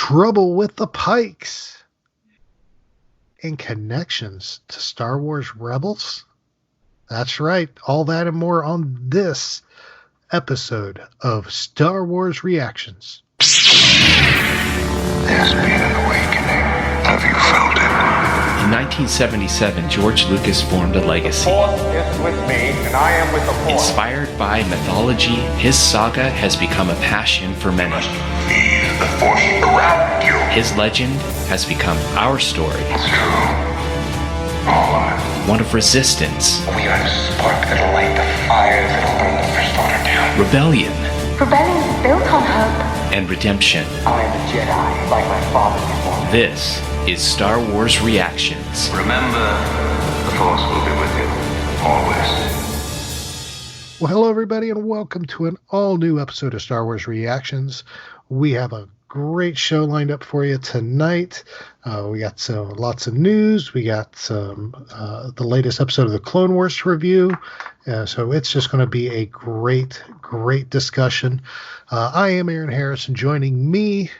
trouble with the Pikes, and connections to Star Wars Rebels? That's right. All that and more on this episode of Star Wars Reactions. There's been an awakening. Have you felt it? In 1977, George Lucas formed a legacy. The Force is with me, and I am with the Force. Inspired by mythology, his saga has become a passion for many. Feel the Force around you. His legend has become our story. It's true. All of it. One of resistance. We are the spark that'll light the fire that'll burn the First Order down. Rebellion. Rebellion is built on hope. And redemption. I am a Jedi, like my father before me. This is Star Wars Reactions. Remember, the Force will be with you. Always. Well, hello, everybody, and welcome to an all-new episode of Star Wars Reactions. We have a great show lined up for you tonight. We got lots of news. We got the latest episode of the Clone Wars to review. So it's just going to be a great discussion. I am Aaron Harris, and joining me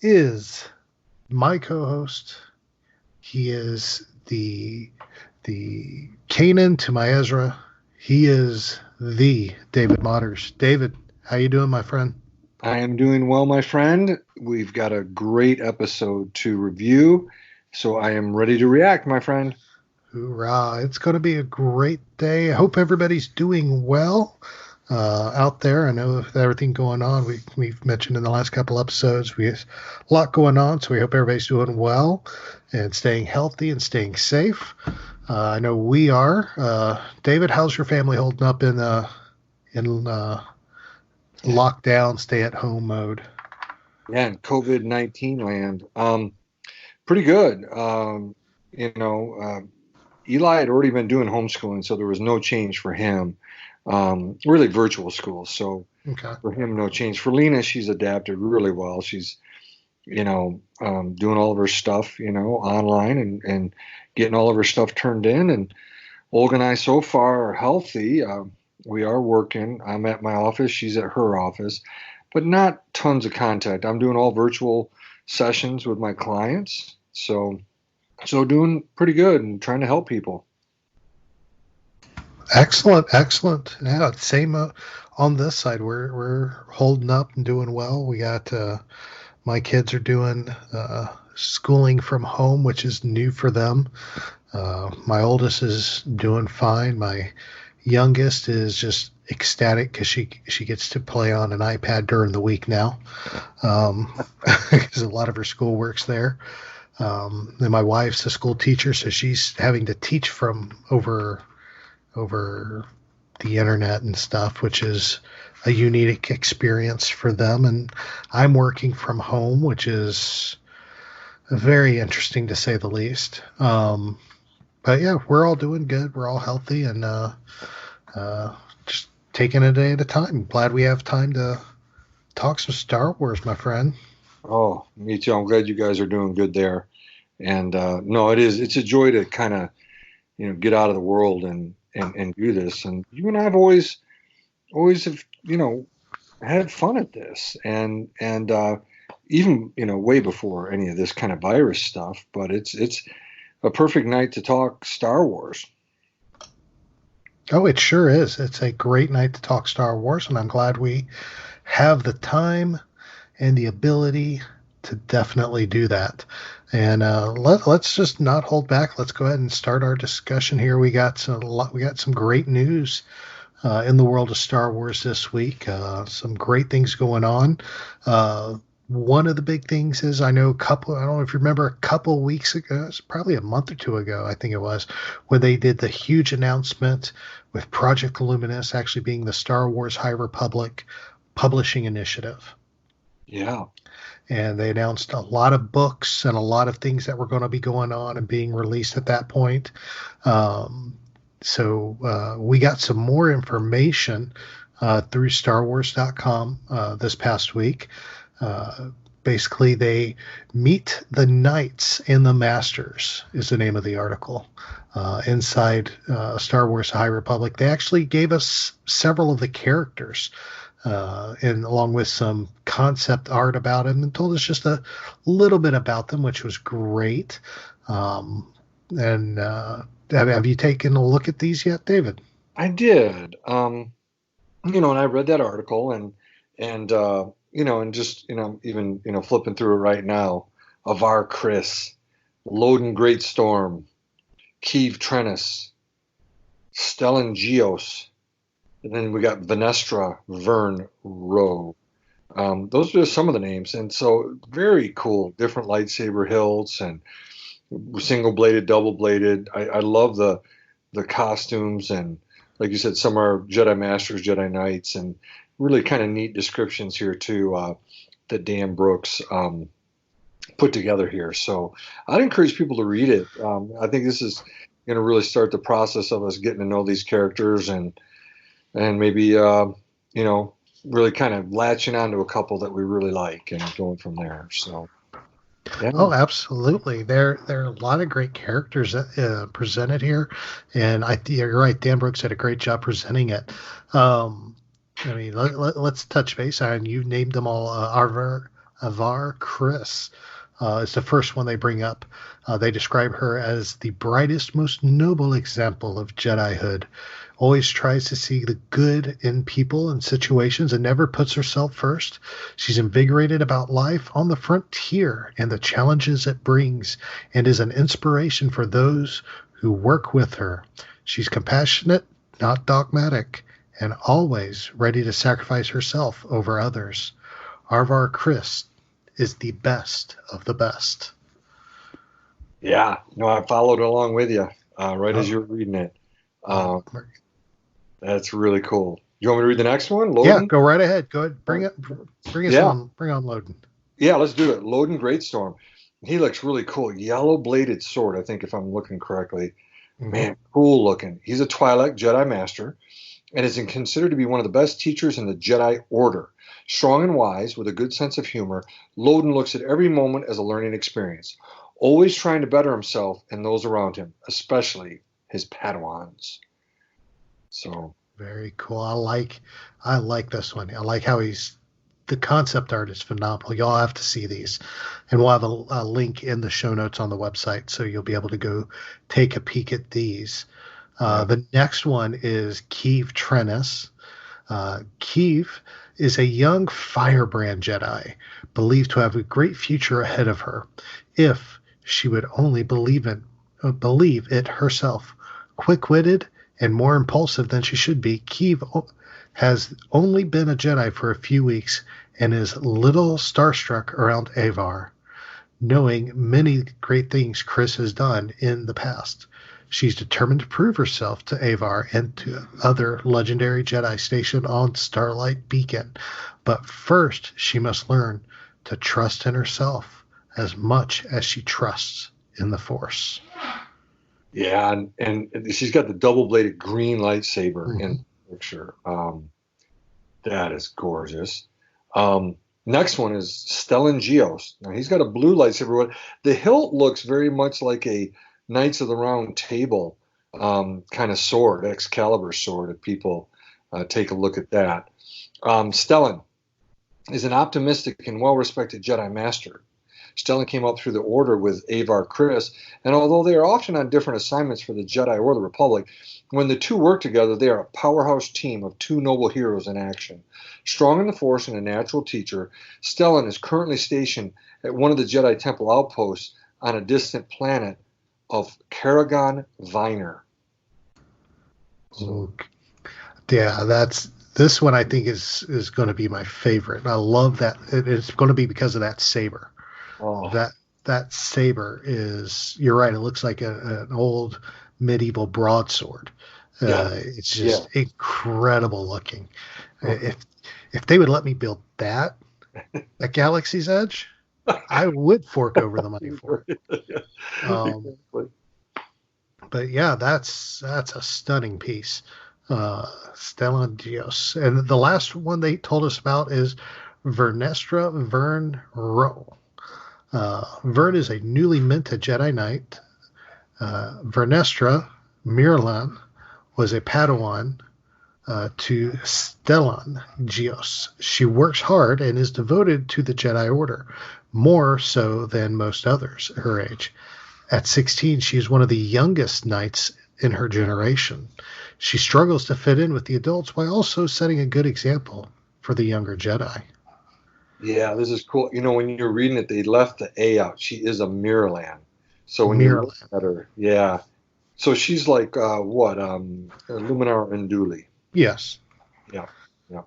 is my co-host. He is the Kanan to my Ezra. He is the David Motters. David, how you doing, my friend? I am doing well, my friend. We've got a great episode to review, so I am ready to react, my friend. Hoorah. It's going to be a great day. I hope everybody's doing well out there. I know with everything going on, we've mentioned in the last couple episodes, we have a lot going on, so we hope everybody's doing well and staying healthy and staying safe. I know we are. David, how's your family holding up in lockdown, stay-at-home mode? Yeah, in COVID-19 land. Pretty good. Eli had already been doing homeschooling, so there was no change for him. Really virtual school, so okay. For him, no change. For Lena, she's adapted really well. She's, doing all of her stuff, online and getting all of her stuff turned in. And Olga and I so far are healthy. We are working. I'm at my office. She's at her office, but not tons of contact. I'm doing all virtual sessions with my clients. So doing pretty good and trying to help people. Excellent. Yeah, same on this side. We're holding up and doing well. We got my kids are doing schooling from home, which is new for them. My oldest is doing fine. My youngest is just ecstatic because she gets to play on an iPad during the week now, because a lot of her school work's there. And my wife's a school teacher, so she's having to teach from over the internet and stuff, which is a unique experience for them. And I'm working from home, which is very interesting to say the least. But yeah, we're all doing good. We're all healthy and just taking it a day at a time. Glad we have time to talk some Star Wars, my friend. Oh, me too. I'm glad you guys are doing good there. And no, it's a joy to kind of, get out of the world and do this. And you and I have always have, had fun at this and even, way before any of this kind of virus stuff, but it's a perfect night to talk Star Wars. Oh, it sure is. It's a great night to talk Star Wars, and I'm glad we have the time and the ability to definitely do that. And let's just not hold back. Let's go ahead and start our discussion here. We got some great news in the world of Star Wars this week. Some great things going on. One of the big things is I don't know if you remember a couple weeks ago, it's probably a month or two ago, I think it was, when they did the huge announcement with Project Luminous actually being the Star Wars High Republic publishing initiative. Yeah. And they announced a lot of books and a lot of things that were going to be going on and being released at that point. So we got some more information through StarWars.com this past week. Basically, they meet the Knights and the Masters is the name of the article inside Star Wars High Republic. They actually gave us several of the characters and along with some concept art about him, and told us just a little bit about them, which was great. And have you taken a look at these yet, David? I did. And I read that article and and just even flipping through it right now. Avar Chris, Loden Greatstorm, Kiev Trennis, Stellan Geos, and then we got Venestra Vern Rowe. Those are some of the names, and so very cool, different lightsaber hilts and single bladed, double bladed. I love the costumes, and like you said, some are Jedi Masters, Jedi Knights, and really kind of neat descriptions here too that Dan Brooks put together here. So I'd encourage people to read it. I think this is going to really start the process of us getting to know these characters and maybe really kind of latching onto a couple that we really like and going from there. So. Yeah. Oh, absolutely. There are a lot of great characters presented here, and you're right. Dan Brooks did a great job presenting it. I mean, let's touch base on. You named them all. Avar Chris is the first one they bring up. They describe her as the brightest, most noble example of Jedihood. Always tries to see the good in people and situations and never puts herself first. She's invigorated about life on the frontier and the challenges it brings, and is an inspiration for those who work with her. She's compassionate, not dogmatic, and always ready to sacrifice herself over others. Avar Chris is the best of the best. Yeah, I followed along with you as you were reading it. That's really cool. You want me to read the next one? Loden? Yeah, go right ahead. Go ahead. Bring us on. Bring on Loden. Yeah, let's do it. Loden Greatstorm. He looks really cool. Yellow bladed sword, I think, if I'm looking correctly. Mm-hmm. Man, cool looking. He's a Twi'lek Jedi Master and is considered to be one of the best teachers in the Jedi Order. Strong and wise, with a good sense of humor, Loden looks at every moment as a learning experience, always trying to better himself and those around him, especially his Padawans. So very cool. I like this one. I like how the concept art is phenomenal. Y'all have to see these, and we'll have a link in the show notes on the website, so you'll be able to go take a peek at these. The next one is Kiev Trennis. Kiev is a young firebrand Jedi, believed to have a great future ahead of her, if she would only believe it herself. Quick-witted and more impulsive than she should be, Kiev has only been a Jedi for a few weeks and is little starstruck around Avar, knowing many great things Chris has done in the past. She's determined to prove herself to Avar and to other legendary Jedi stationed on Starlight Beacon. But first, she must learn to trust in herself as much as she trusts in the Force. Yeah, and she's got the double-bladed green lightsaber in the picture. That is gorgeous. Next one is Stellan Geos. Now, he's got a blue lightsaber. The hilt looks very much like a Knights of the Round Table kind of sword, Excalibur sword, if people take a look at that. Stellan is an optimistic and well-respected Jedi Master. Stellan came up through the Order with Avar Chris, and although they are often on different assignments for the Jedi or the Republic, when the two work together, they are a powerhouse team of two noble heroes in action. Strong in the Force and a natural teacher, Stellan is currently stationed at one of the Jedi Temple outposts on a distant planet of Karagon Viner. Yeah, this one I think is going to be my favorite. I love that. It's going to be because of that saber. Oh. That saber is, you're right, it looks like an old medieval broadsword. It's just incredible looking. If they would let me build that at Galaxy's Edge, I would fork over the money for it. But yeah, that's a stunning piece. Stellan Geos. And the last one they told us about is Vernestra Vern Rowe. Vern is a newly minted Jedi Knight. Vernestra Mirlan was a Padawan to Stellan Gios. She works hard and is devoted to the Jedi Order, more so than most others her age. At 16, she is one of the youngest knights in her generation. She struggles to fit in with the adults while also setting a good example for the younger Jedi. Yeah, this is cool. When you're reading it, they left the A out. She is a Mirrorland. So when you look at her, yeah. So she's like what? Luminar Unduli. Yes. Yeah. Yeah.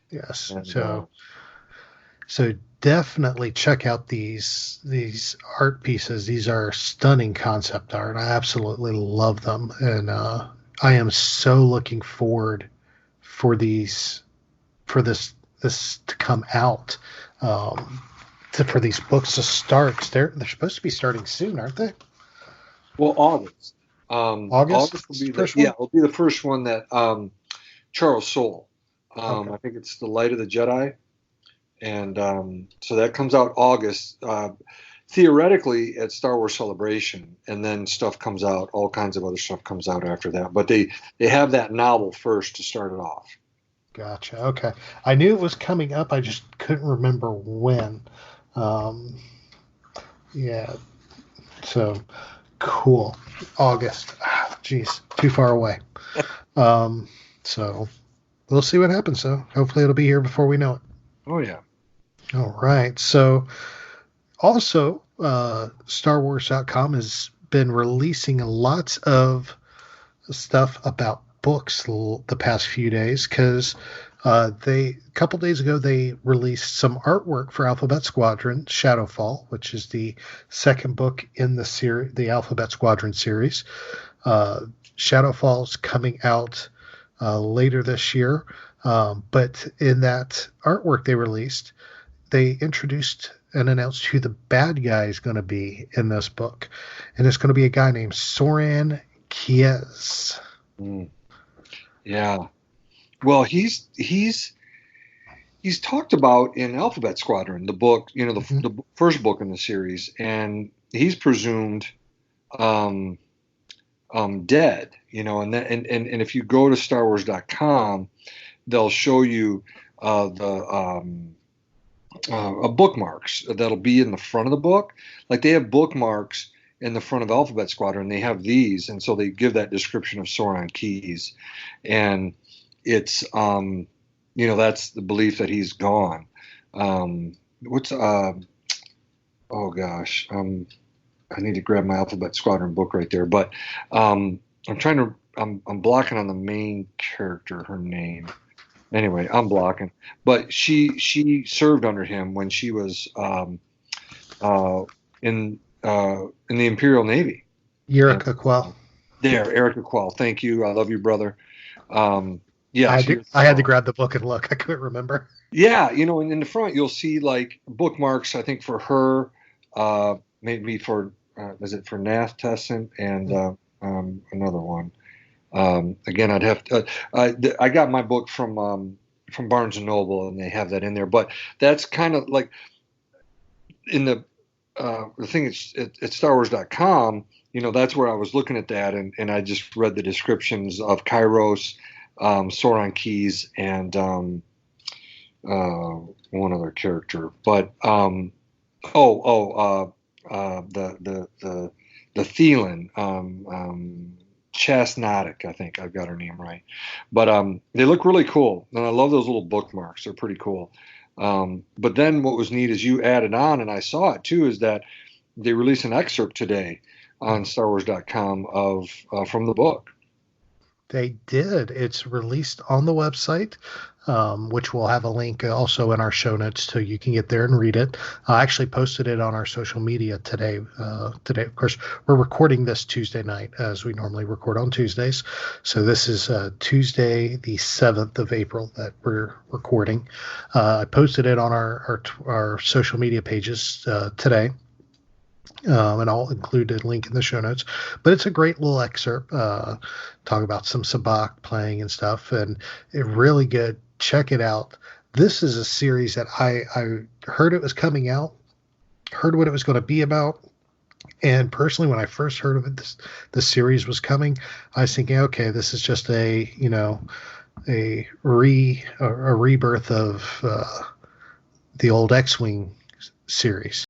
Yes. And, so definitely check out these art pieces. These are stunning concept art. I absolutely love them, and I am so looking forward for this to come out. For these books to start. They're supposed to be starting soon, aren't they? Well, August. August will be it'll be the first one that Charles Soule. Okay. I think it's The Light of the Jedi, and so that comes out August. Theoretically, at Star Wars Celebration, and then stuff comes out. All kinds of other stuff comes out after that. But they have that novel first to start it off. Gotcha. Okay, I knew it was coming up. I just couldn't remember when. Yeah. So cool. August. Geez, too far away. So we'll see what happens. So hopefully it'll be here before we know it. Oh yeah. All right. So also, StarWars.com has been releasing lots of stuff about books the past few days because a couple days ago they released some artwork for Alphabet Squadron Shadowfall, which is the second book in the Alphabet Squadron series. Shadowfall's coming out later this year, but in that artwork they released, they introduced and announced who the bad guy is going to be in this book, and it's going to be a guy named Soran Kies. Yeah. Well, he's talked about in Alphabet Squadron, the book, the first book in the series, and he's presumed dead, and if you go to StarWars.com, they'll show you bookmarks that'll be in the front of the book. Like they have bookmarks in the front of Alphabet Squadron. They have these, and so they give that description of Soran Kies, and it's that's the belief that he's gone. Oh gosh, I need to grab my Alphabet Squadron book right there, but I'm blocking on the main character, her name. Anyway, I'm blocking, but she served under him when she was in the Imperial Navy. Erica Quell. Erica Quell. Thank you. I love you, brother. Yeah, I had to grab the book and look. I couldn't remember. Yeah, and in the front you'll see like bookmarks. I think for her, maybe for is it for Nath Tesson and another one. Again, I'd have to. I got my book from Barnes and Noble, and they have that in there. But that's kind of like in the thing. It's at StarWars.com. That's where I was looking at that, and I just read the descriptions of Kairos, Soran Kies, and one other character. But the Thielen. Chasnotic, I think I've got her name right, but they look really cool, and I love those little bookmarks. They're pretty cool. But then what was neat is you added on, and I saw it too, is that they released an excerpt today on StarWars.com of from the book. They did. It's released on the website, which we'll have a link also in our show notes so you can get there and read it. I actually posted it on our social media today. Today, of course, we're recording this Tuesday night as we normally record on Tuesdays. So this is Tuesday, the 7th of April that we're recording. I posted it on our social media pages today. And I'll include a link in the show notes. But it's a great little excerpt. Talk about some sabacc playing and stuff, and it really good. Check it out. This is a series that I heard it was coming out, heard what it was going to be about, and personally, when I first heard of it, the series was coming, I was thinking, okay, this is just a a rebirth of the old X-Wing series.